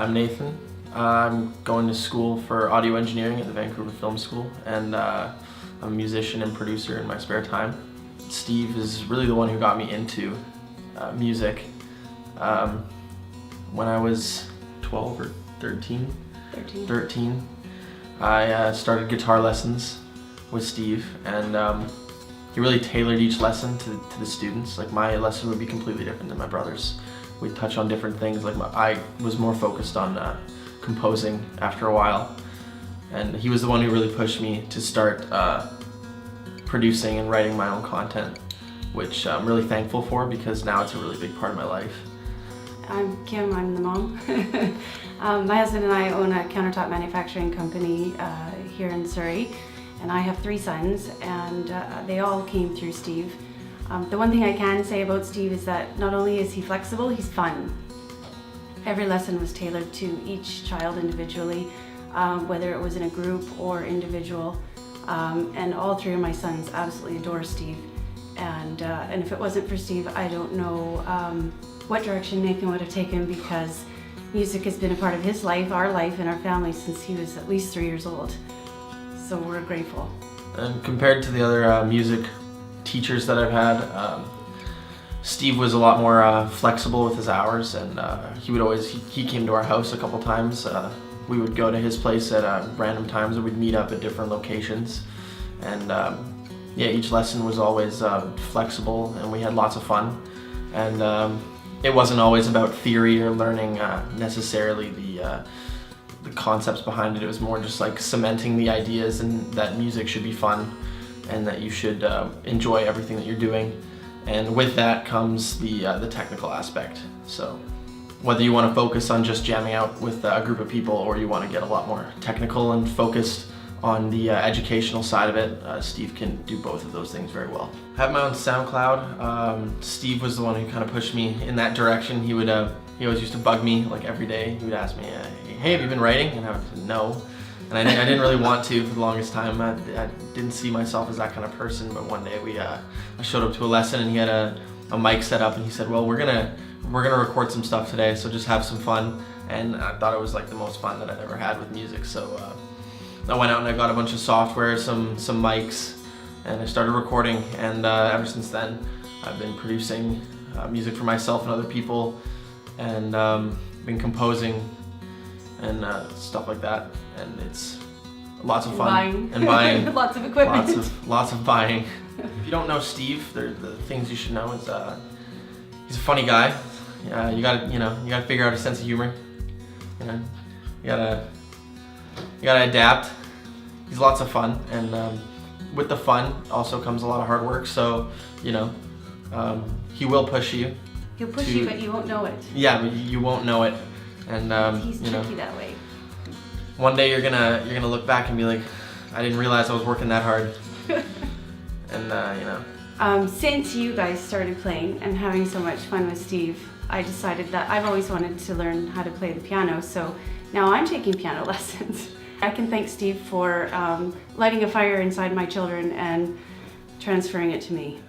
I'm Nathan. I'm going to school for audio engineering at the Vancouver Film School, and I'm a musician and producer in my spare time. Steve is really the one who got me into music. When I was 12 or 13, I started guitar lessons with Steve, and he really tailored each lesson to the students. Like, my lesson would be completely different than my brother's. We'd touch on different things. Like, I was more focused on composing after a while, and he was the one who really pushed me to start producing and writing my own content, which I'm really thankful for, because now it's a really big part of my life. I'm Kim, I'm the mom. My husband and I own a countertop manufacturing company here in Surrey, and I have 3 sons, and they all came through Steve. The one thing I can say about Steve is that not only is he flexible, he's fun. Every lesson was tailored to each child individually, whether it was in a group or individual, and all 3 of my sons absolutely adore Steve. And if it wasn't for Steve, I don't know what direction Nathan would have taken, because music has been a part of his life, our life, and our family since he was at least 3 years old. So we're grateful. And compared to the other music teachers that I've had, Steve was a lot more flexible with his hours, and he came to our house a couple times. We would go to his place at random times, and we'd meet up at different locations. And yeah, each lesson was always flexible, and we had lots of fun. And it wasn't always about theory or learning necessarily the concepts behind it. It was more just like cementing the ideas, and that music should be fun, and that you should enjoy everything that you're doing. And with that comes the technical aspect. So whether you want to focus on just jamming out with a group of people, or you want to get a lot more technical and focused on the educational side of it, Steve can do both of those things very well. I have my own SoundCloud. Steve was the one who kind of pushed me in that direction. He always used to bug me like every day. He would ask me, hey, have you been writing? And I would say no. And I didn't really want to for the longest time. I didn't see myself as that kind of person, but one day I showed up to a lesson, and he had a mic set up, and he said, well, we're gonna record some stuff today, so just have some fun. And I thought it was like the most fun that I'd ever had with music. So I went out and I got a bunch of software, some mics, and I started recording. And ever since then, I've been producing music for myself and other people, and been composing and stuff like that. And it's lots of fun. And buying. Lots of equipment. Lots of buying. If you don't know Steve, the things you should know is he's a funny guy. You gotta figure out a sense of humor. You gotta adapt. He's lots of fun, and with the fun also comes a lot of hard work. So he will push you. He'll push you, but you won't know it. Yeah, but you won't know it. And he's tricky that way. One day you're gonna look back and be like, I didn't realize I was working that hard. And since you guys started playing and having so much fun with Steve, I decided that I've always wanted to learn how to play the piano, so now I'm taking piano lessons. I can thank Steve for lighting a fire inside my children and transferring it to me.